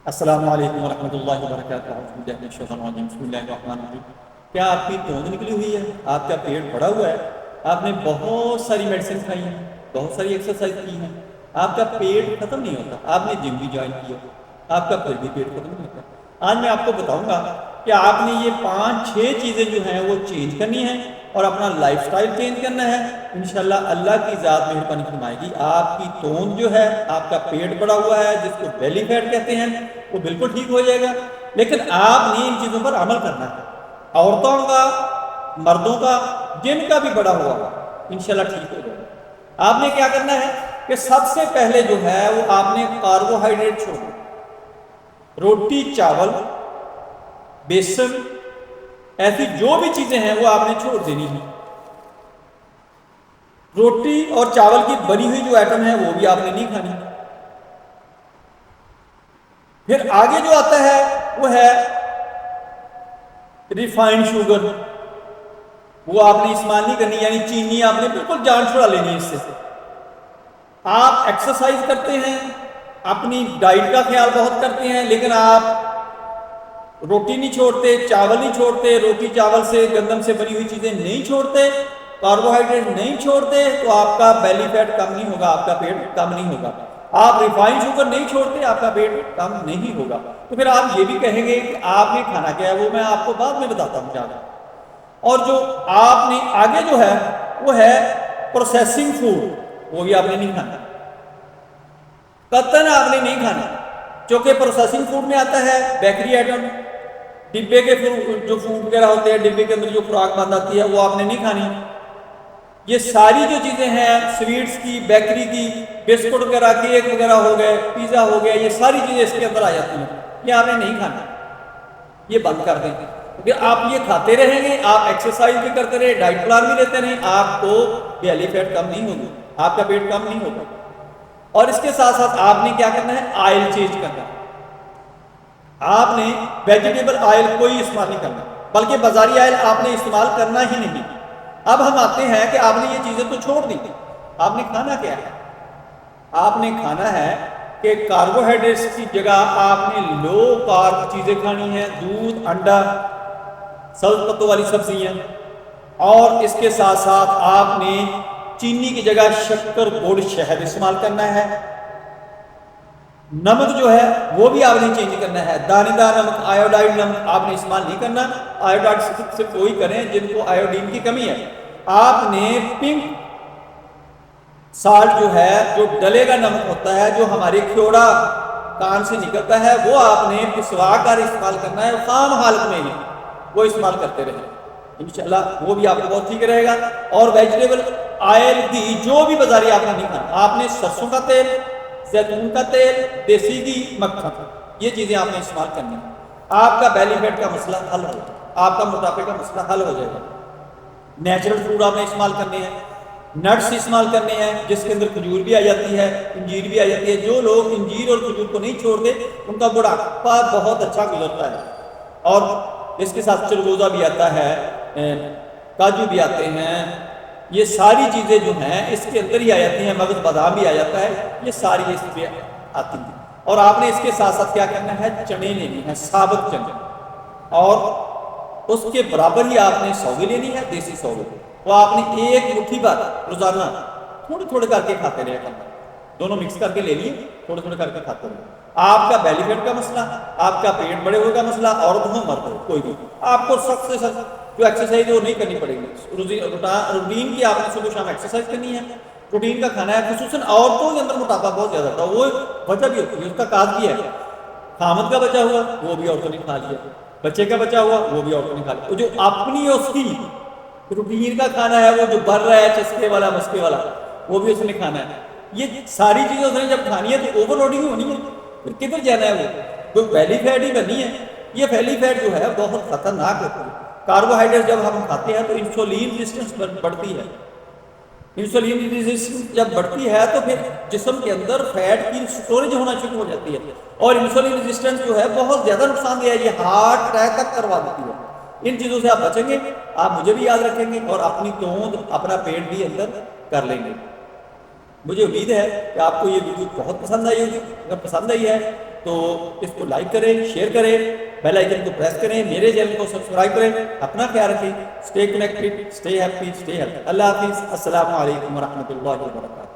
السلام علیکم ورحمۃ اللہ وبرکاتہ۔ بسم اللہ الرحمن الرحیم۔ کیا آپ کی توند نکلی ہوئی ہے؟ آپ کا پیٹ بڑا ہوا ہے؟ آپ نے بہت ساری میڈیسن کھائی ہیں، بہت ساری ایکسرسائز کی ہیں، آپ کا پیٹ ختم نہیں ہوتا، آپ نے جم بھی جوائن کیا، آپ کا پھر بھی پیٹ ختم نہیں ہوتا۔ آج میں آپ کو بتاؤں گا کہ آپ نے یہ 5-6 چیزیں جو ہیں وہ چینج کرنی ہیں اور اپنا لائف سٹائل چینج کرنا ہے۔ انشاءاللہ اللہ کی ذات مہربانی فرمائے گی، آپ کی توند جو ہے، آپ کا پیٹ بڑا ہوا ہے جس کو بیلی فیٹ کہتے ہیں، وہ بالکل ٹھیک ہو جائے گا۔ لیکن آپ نے ان چیزوں پر عمل کرنا ہے۔ عورتوں کا، مردوں کا، جن کا بھی بڑا ہوا انشاءاللہ ٹھیک ہو جائے گا۔ آپ نے کیا کرنا ہے کہ سب سے پہلے جو ہے وہ آپ نے کاربوہائیڈریٹ چھوڑنا، روٹی، چاول، بیسن، ایسی جو بھی چیزیں ہیں وہ آپ نے چھوڑ دینی ہیں۔ روٹی اور چاول کی بنی ہوئی جو آئٹم ہے وہ بھی آپ نے نہیں کھانی۔ پھر آگے جو آتا ہے وہ ہے ریفائنڈ شوگر، وہ آپ نے استعمال نہیں کرنی، یعنی چینی آپ نے بالکل جان چھڑا لینی ہے اس سے۔ آپ ایکسرسائز کرتے ہیں، اپنی ڈائٹ کا خیال بہت کرتے ہیں، لیکن آپ روٹی نہیں چھوڑتے، چاول نہیں چھوڑتے، روٹی چاول سے، گندم سے بنی ہوئی چیزیں نہیں چھوڑتے، کاربوہائیڈریٹ نہیں چھوڑتے، تو آپ کا بیلی فیٹ کم نہیں ہوگا، آپ کا پیٹ کم نہیں ہوگا۔ آپ ریفائنڈ شوگر نہیں چھوڑتے، آپ کا پیٹ کم نہیں ہوگا۔ تو پھر آپ یہ بھی کہیں گے کہ آپ نے کھانا کیا ہے، وہ میں آپ کو بعد میں بتاتا ہوں جانا۔ اور جو آپ نے آگے جو ہے وہ ہے پروسیسنگ فوڈ، وہ بھی آپ نے نہیں کھانا، قطعاً آپ نے نہیں کھانا، چونکہ پروسیسنگ فوڈ میں آتا ہے بیکری آئٹم، ڈبے کے جو فوڈ وغیرہ ہوتے ہیں، ڈبے کے اندر جو خوراک بند آتی ہے وہ آپ نے نہیں کھانی۔ یہ ساری جو چیزیں ہیں، سویٹس کی، بیکری کی، بسکٹ وغیرہ، کیک وغیرہ ہو گئے، پیزا ہو گیا، یہ ساری چیزیں اس کے اندر آ جاتی ہیں، یہ آپ نے نہیں کھانا، یہ بند کر دیں۔ کیونکہ آپ یہ کھاتے رہیں گے، آپ ایکسرسائز بھی کرتے رہے، ڈائٹ پلان بھی لیتے رہیں، آپ کو بیلی فیٹ کم نہیں ہوگی، آپ کا پیٹ کم نہیں ہوگا۔ اور اس کے ساتھ ساتھ آپ نے کیا کرنا ہے، آئل چینج کرنا ہے۔ آپ نے ویجیٹیبل آئل کوئی استعمال نہیں کرنا، بلکہ بازاری آئل آپ نے استعمال کرنا ہی نہیں۔ اب ہم آتے ہیں کہ آپ نے یہ چیزیں تو چھوڑ دی، آپ نے کھانا کیا ہے؟ آپ نے کھانا ہے کہ کاربوہائیڈریٹس کی جگہ آپ نے لو کارب چیزیں کھانی ہیں، دودھ، انڈا، سبز پتوں والی سبزیاں، اور اس کے ساتھ ساتھ آپ نے چینی کی جگہ شکر، گڑ، شہد استعمال کرنا ہے۔ نمک جو ہے وہ بھی آپ نے چینج کرنا ہے، دانے دار نمک، آیوڈائڈ نمک آپ نے استعمال نہیں کرنا۔ آیوڈائڈ صرف وہی کریں جن کو آیوڈین کی کمی ہے۔ آپ نے پنک سالٹ جو ہے، جو ڈلے گا نمک ہوتا ہے، جو ہمارے کھیوڑا کان سے نکلتا ہے، وہ آپ نے پسوا کر استعمال کرنا ہے، خام حالت میں ہی وہ استعمال کرتے رہیں، انشاءاللہ وہ بھی آپ کو بہت ٹھیک رہے گا۔ اور ویجیٹیبل آئل کی جو بھی بازاری آپ نے نہیں کھانا، آپ نے سرسوں کا تیل، زیتون کا تیل، دیسی گھی، مکھن، یہ چیزیں آپ نے استعمال کرنی ہیں۔ آپ کا بیلی فیٹ کا مسئلہ حل ہو جائے گا، آپ کا موٹاپے کا مسئلہ حل ہو جائے گا۔ نیچرل فوڈ آپ نے استعمال کرنے ہیں، نٹس استعمال کرنے ہیں، جس کے اندر کھجور بھی آ جاتی ہے، انجیر بھی آ جاتی ہے۔ جو لوگ انجیر اور کھجور کو نہیں چھوڑتے ان کا بڑھاپا بہت اچھا گزرتا ہے۔ اور اس کے ساتھ چلگوزہ بھی آتا ہے، کاجو بھی آتے ہیں، یہ ساری چیزیں جو ہیں اس کے اندر ہی آ جاتی ہیں، مغز بادام بھی آ جاتا ہے، یہ ساری اس پہ آتی ہیں۔ اور آپ نے اس کے ساتھ ساتھ کیا کرنا ہے، چنے لینے ہیں، ثابت چنے، اور اس کے برابر ہی آپ نے سوگی لینی ہے، دیسی سوگی، وہ آپ نے ایک مٹھی بھر روزانہ تھوڑے تھوڑے کر کے کھاتے رہے کرنا، دونوں مکس کر کے لے لیے، تھوڑے تھوڑے کر کے کھاتے رہے۔ آپ کا بیلی فیٹ کا مسئلہ، آپ کا پیٹ بڑے ہونے کا مسئلہ، عورت ہو مرد ہو کوئی بھی، آپ کو سخت سے سخت جو ایکسرسائز ہے وہ نہیں کرنی پڑے گی۔ روٹین کی آپ نے صبح شام ایکسرسائز کرنی ہے، پروٹین کا کھانا ہے۔ خصوصاً عورتوں کے اندر موٹاپا بہت زیادہ ہوتا ہے، وہ وجہ بھی ہوتی ہے، اس کا کاز بھی ہے، خامد کا بچا ہوا وہ بھی عورتوں نے کھا لیا، بچے کا بچا ہوا وہ بھی عورتوں نے کھا لیا، جو اپنی اس کی روٹین کا کھانا ہے، وہ جو بھر رہا ہے چسکے والا مسکے والا، وہ بھی اس نے کھانا ہے۔ یہ ساری چیزیں اس نے جب کھانی ہے تو اوور لوڈنگ ہونی ہے، پھر کدھر جانا ہے، وہ کوئی بیلی فیٹ ہی بنی ہے۔ یہ بیلی فیٹ جو ہے بہت خطرناک ہوتی ہے۔ کاربوہائیڈریٹ جب ہم کھاتے ہیں تو انسولین ریزسٹنس بڑھتی ہے، انسولین ریزسٹنس جب بڑھتی ہے تو پھر جسم کے اندر فیٹ کی سٹوریج ہونا شروع ہو جاتی ہے، اور انسولین ریزسٹنس جو ہے بہت زیادہ نقصان دہ ہے، یہ ہارٹ اٹیک تک کروا دیتی ہے۔ ان چیزوں سے آپ بچیں گے، آپ مجھے بھی یاد رکھیں گے، اور اپنی توند، اپنا پیٹ بھی اندر کر لیں گے۔ مجھے امید ہے کہ آپ کو یہ ویڈیو بہت پسند آئی ہوگی، اگر پسند آئی ہے تو اس کو لائک کریں، شیئر کریں، بیل آئیکن کو پریس کریں، میرے چینل کو سبسکرائب کریں. اپنا خیال رکھیں. Stay connected, stay happy, stay healthy. اللہ حافظ. السلام علیکم ورحمۃ اللہ وبرکاتہ.